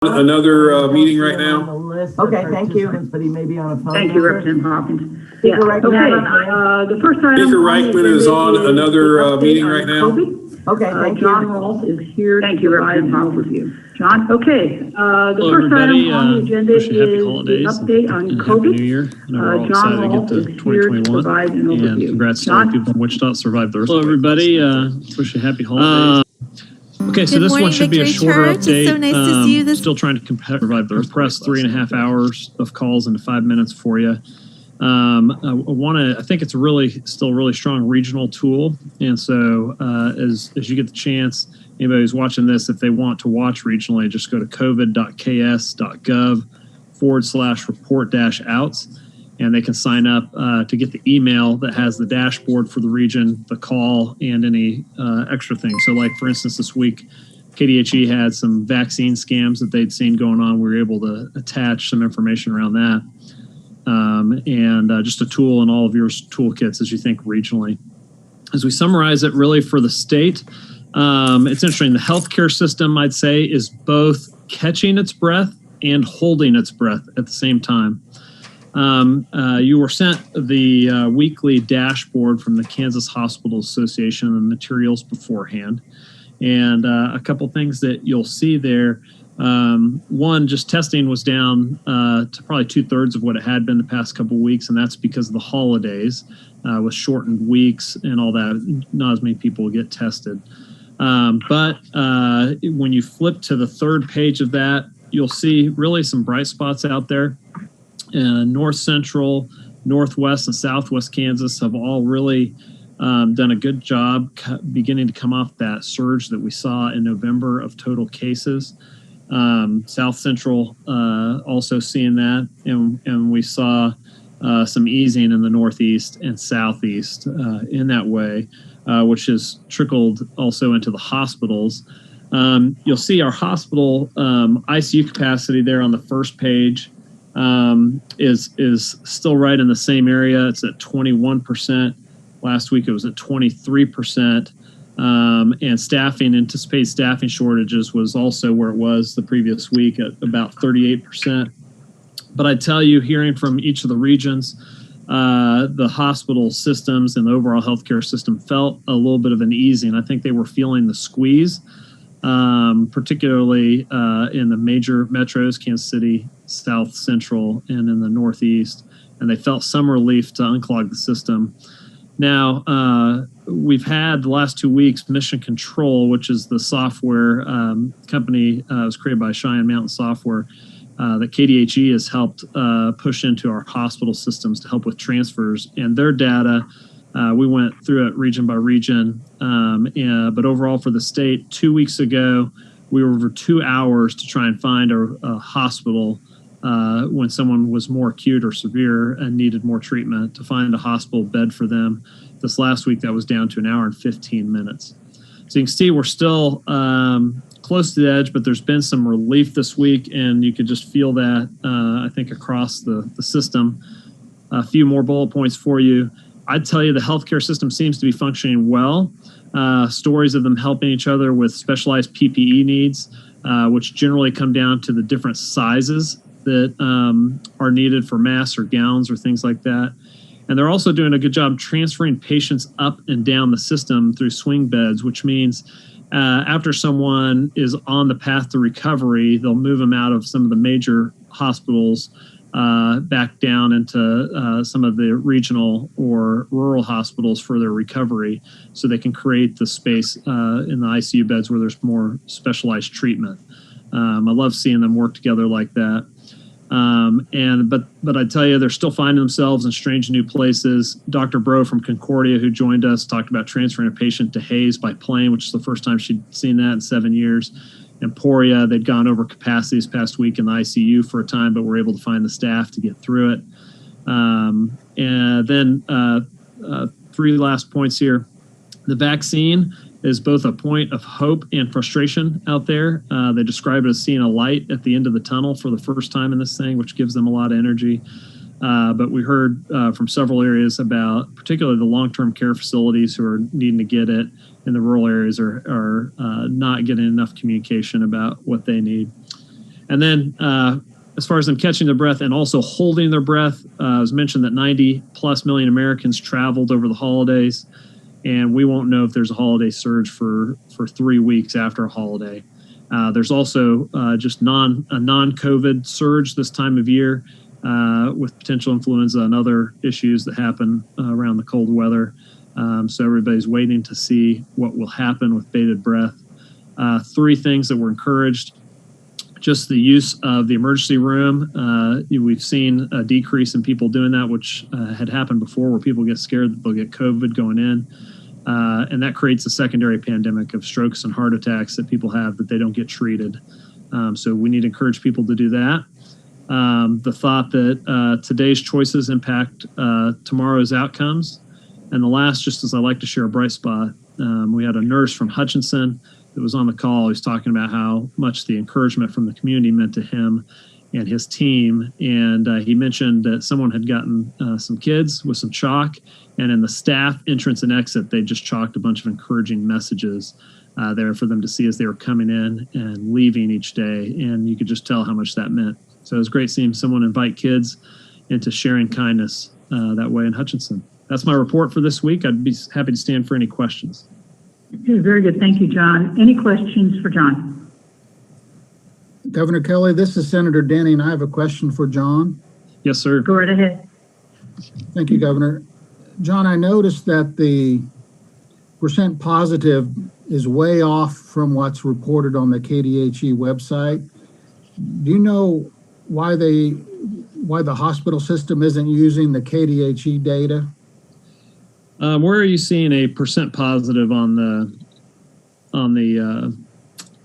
Another meeting right now. Okay, thank you. But he may be on a phone. Thank you, Representative Hopkins. Speaker Reichman. Okay, the first item. Speaker Reichman is on another meeting right now. Okay, thank John you. Rolfe is here. Thank you, Representative Hopkins. John, okay. The Hello, first everybody. item on the agenda Wish is you happy the holidays update on and COVID. Happy New Year. I know we're all excited to get to 2021. And congrats to all the people in Wichita that survived the earthquake. Hello, everybody. Wish you happy holidays. Okay, so this one should be a shorter update. It's so nice to see you this. Still trying to survive the earthquake. 3.5 hours of calls into 5 minutes for you. I think it's still a really strong regional tool. And so as you get the chance, anybody who's watching this, if they want to watch regionally, just go to covid.ks.gov/report-outs. And they can sign up to get the email that has the dashboard for the region, the call, and any extra things. So like, for instance, this week, KDHE had some vaccine scams that they'd seen going on. We were able to attach some information around that. And just a tool in all of your toolkits as you think regionally. As we summarize it really for the state, it's interesting. The healthcare system, I'd say, is both catching its breath and holding its breath at the same time. You were sent the weekly dashboard from the Kansas Hospital Association and the materials beforehand. And a couple things that you'll see there. One, just testing was down to probably 2/3 of what it had been the past couple of weeks, and that's because of the holidays with shortened weeks and all that. Not as many people get tested. But when you flip to the third page of that, you'll see really some bright spots out there. North Central, Northwest, and Southwest Kansas have all really done a good job beginning to come off that surge that we saw in November of total cases. South Central also seeing that, and we saw some easing in the Northeast and Southeast in that way, which has trickled also into the hospitals. You'll see our hospital ICU capacity there on the first page. Is still right in the same area. It's at 21%. Last week it was at 23%. And anticipated staffing shortages was also where it was the previous week at about 38%. But I tell you, hearing from each of the regions, the hospital systems and the overall healthcare system felt a little bit of an easing. I think they were feeling the squeeze, particularly in the major metros, Kansas City, South Central, and in the Northeast, and they felt some relief to unclog the system. Now, we've had the last 2 weeks Mission Control, which is the software company was created by Cheyenne Mountain Software that KDHE has helped push into our hospital systems to help with transfers, and their data. We went through it region by region, but overall for the state, 2 weeks ago, we were over 2 hours to try and find a hospital when someone was more acute or severe and needed more treatment, to find a hospital bed for them. This last week, that was down to 1 hour and 15 minutes. So you can see we're still close to the edge, but there's been some relief this week, and you could just feel that, I think, across the system. A few more bullet points for you. I'd tell you the healthcare system seems to be functioning well. Stories of them helping each other with specialized PPE needs, which generally come down to the different sizes that are needed for masks or gowns or things like that. And they're also doing a good job transferring patients up and down the system through swing beds, which means after someone is on the path to recovery, they'll move them out of some of the major hospitals back down into some of the regional or rural hospitals for their recovery, so they can create the space in the ICU beds where there's more specialized treatment. I love seeing them work together like that. But I tell you, they're still finding themselves in strange new places. Dr. Bro from Concordia, who joined us, talked about transferring a patient to Hayes by plane, which is the first time she'd seen that in 7 years. Emporia, they'd gone over capacity this past week in the ICU for a time, but were able to find the staff to get through it. And then 3 last points here. The vaccine is both a point of hope and frustration out there. They describe it as seeing a light at the end of the tunnel for the first time in this thing, which gives them a lot of energy. But we heard from several areas about particularly the long-term care facilities who are needing to get it in the rural areas are not getting enough communication about what they need. And then as far as them catching their breath and also holding their breath, it was mentioned that 90+ million Americans traveled over the holidays, and we won't know if there's a holiday surge for 3 weeks after a holiday. There's also just a non-COVID surge this time of year with potential influenza and other issues that happen around the cold weather. So everybody's waiting to see what will happen with bated breath. 3 things that were encouraged: just the use of the emergency room. We've seen a decrease in people doing that, which had happened before, where people get scared that they'll get COVID going in. And that creates a secondary pandemic of strokes and heart attacks that people have that they don't get treated. So we need to encourage people to do that. The thought that today's choices impact tomorrow's outcomes. And the last, just as I like to share a bright spot, we had a nurse from Hutchinson that was on the call. He was talking about how much the encouragement from the community meant to him and his team. And he mentioned that someone had gotten some kids with some chalk, and in the staff entrance and exit, they just chalked a bunch of encouraging messages there for them to see as they were coming in and leaving each day. And you could just tell how much that meant. So it was great seeing someone invite kids into sharing kindness that way in Hutchinson. That's my report for this week. I'd be happy to stand for any questions. Okay, very good. Thank you, John. Any questions for John? Governor Kelly, this is Senator Denning. I have a question for John. Yes, sir. Go right ahead. Thank you, Governor. John, I noticed that the percent positive is way off from what's reported on the KDHE website. Do you know why the hospital system isn't using the KDHE data? Where are you seeing a percent positive on the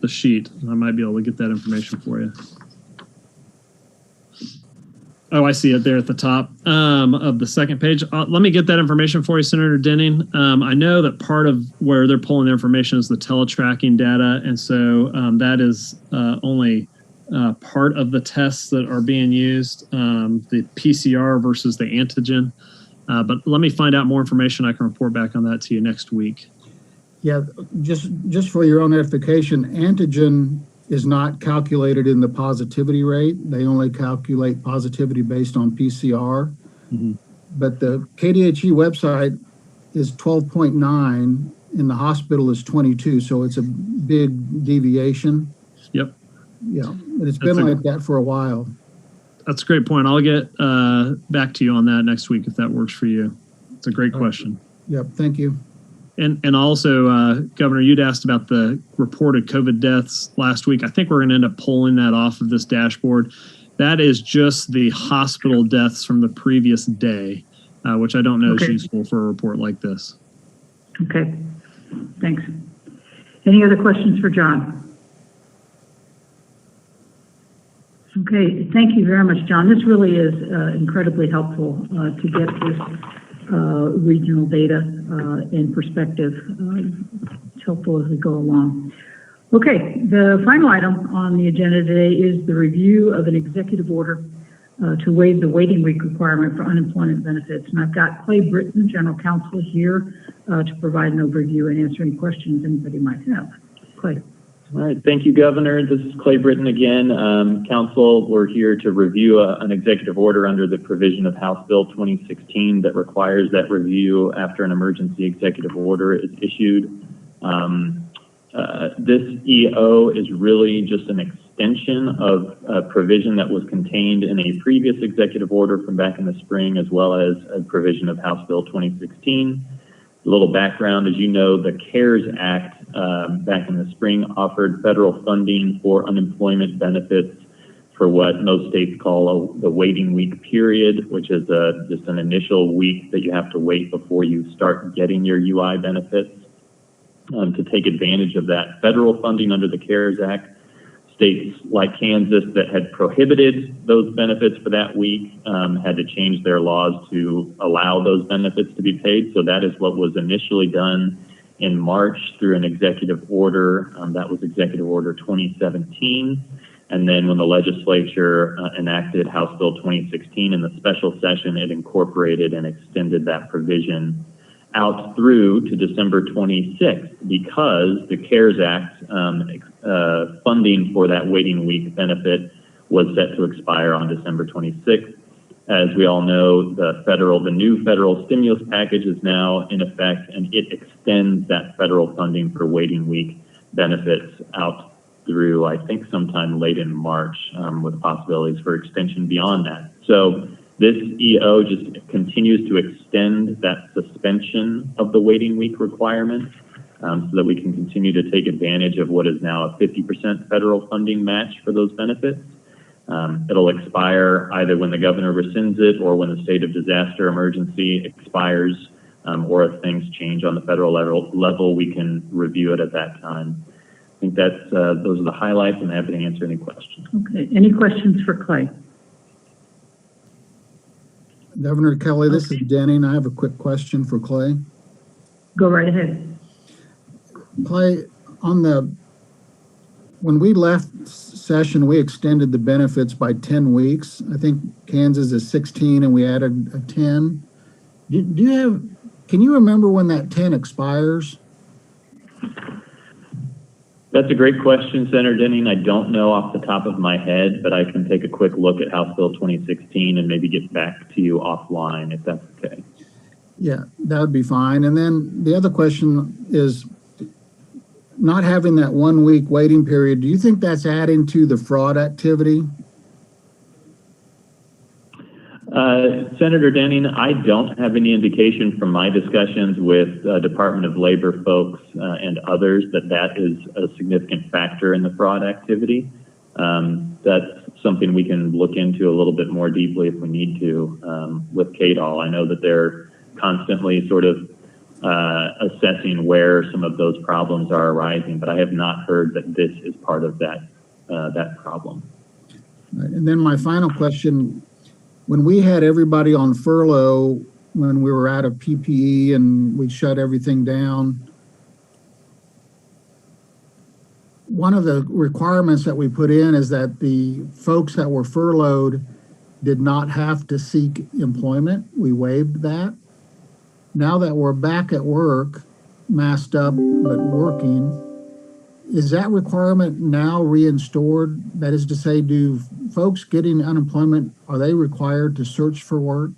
sheet? I might be able to get that information for you. Oh, I see it there at the top of the second page. Let me get that information for you, Senator Denning. I know that part of where they're pulling their information is the teletracking data, and so that is only part of the tests that are being used, the PCR versus the antigen. But let me find out more information. I can report back on that to you next week. Yeah, just for your own edification, antigen is not calculated in the positivity rate. They only calculate positivity based on PCR. Mm-hmm. But the KDHE website is 12.9 and the hospital is 22. So it's a big deviation. Yep. Yeah, and it's been like that for a while. That's a great point. I'll get back to you on that next week if that works for you. It's a great question. Yep, thank you. And also, Governor, you'd asked about the reported COVID deaths last week. I think we're going to end up pulling that off of this dashboard. That is just the hospital deaths from the previous day, which I don't know is useful for a report like this. Okay, thanks. Any other questions for John? Okay, thank you very much, John. This really is incredibly helpful to get this regional data in perspective. It's helpful as we go along. Okay, the final item on the agenda today is the review of an executive order to waive the waiting week requirement for unemployment benefits. And I've got Clay Britton, General Counsel, here to provide an overview and answer any questions anybody might have. Clay. All right, thank you, Governor. This is Clay Britton again. Council, we're here to review an executive order under the provision of House Bill 2016 that requires that review after an emergency executive order is issued. This EO is really just an extension of a provision that was contained in a previous executive order from back in the spring, as well as a provision of House Bill 2016. A little background, as you know, the CARES Act back in the spring offered federal funding for unemployment benefits for what most states call the waiting week period, which is just an initial week that you have to wait before you start getting your UI benefits. To take advantage of that federal funding under the CARES Act, states like Kansas that had prohibited those benefits for that week had to change their laws to allow those benefits to be paid. So that is what was initially done in March through an executive order. That was Executive Order 2017. And then when the legislature enacted House Bill 2016 in the special session, it incorporated and extended that provision out through to December 26th because the CARES Act funding for that waiting week benefit was set to expire on December 26th. As we all know, the new federal stimulus package is now in effect, and it extends that federal funding for waiting week benefits out through, I think, sometime late in March, with possibilities for extension beyond that. So this EO just continues to extend that suspension of the waiting week requirement, so that we can continue to take advantage of what is now a 50% federal funding match for those benefits. It'll expire either when the governor rescinds it or when the state of disaster emergency expires, or if things change on the federal level, we can review it at that time. I think that's those are the highlights, and I'm happy to answer any questions. Okay, any questions for Clay? Governor Kelly, this is Denning. I have a quick question for Clay. Go right ahead. Clay, when we left session, we extended the benefits by 10 weeks. I think Kansas is 16 and we added a 10. Can you remember when that 10 expires? That's a great question, Senator Denning. I don't know off the top of my head, but I can take a quick look at House Bill 2016 and maybe get back to you offline if that's okay. Yeah, that would be fine. And then the other question is, not having that 1 week waiting period, do you think that's adding to the fraud activity? Senator Denning, I don't have any indication from my discussions with Department of Labor folks and others that is a significant factor in the fraud activity. That's something we can look into a little bit more deeply if we need to with KDOL. I know that they're constantly sort of assessing where some of those problems are arising, but I have not heard that this is part of that problem. Right. And then my final question, when we had everybody on furlough, when we were out of PPE and we shut everything down, one of the requirements that we put in is that the folks that were furloughed did not have to seek employment. We waived that. Now that we're back at work, masked up but working, is that requirement now reinstored? That is to say, do folks getting unemployment, are they required to search for work?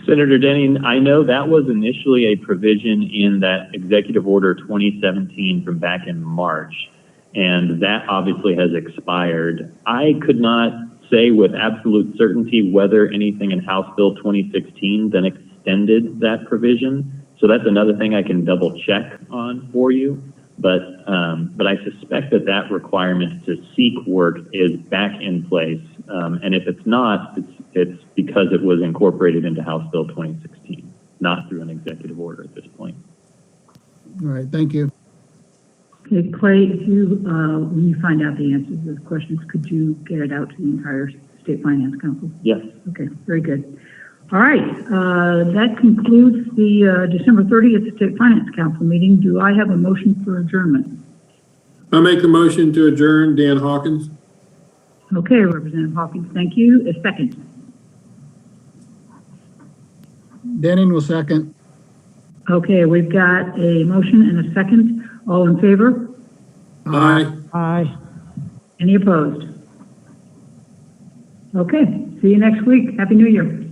Senator Denning, I know that was initially a provision in that Executive Order 2017 from back in March, and that obviously has expired. I could not say with absolute certainty whether anything in House Bill 2016 then extended that provision. So that's another thing I can double check on for you. But I suspect that requirement to seek work is back in place. And if it's not, it's because it was incorporated into House Bill 2016, not through an executive order at this point. All right, thank you. Okay, Clay, if you, when you find out the answers to those questions, could you get it out to the entire State Finance Council? Yes. Okay, very good. All right, that concludes the December 30th State Finance Council meeting. Do I have a motion for adjournment? I make the motion to adjourn. Dan Hawkins. Okay, Representative Hawkins, thank you. A second. Denning will second. Okay, we've got a motion and a second. All in favor? Aye. Aye. Any opposed? Okay, see you next week. Happy New Year.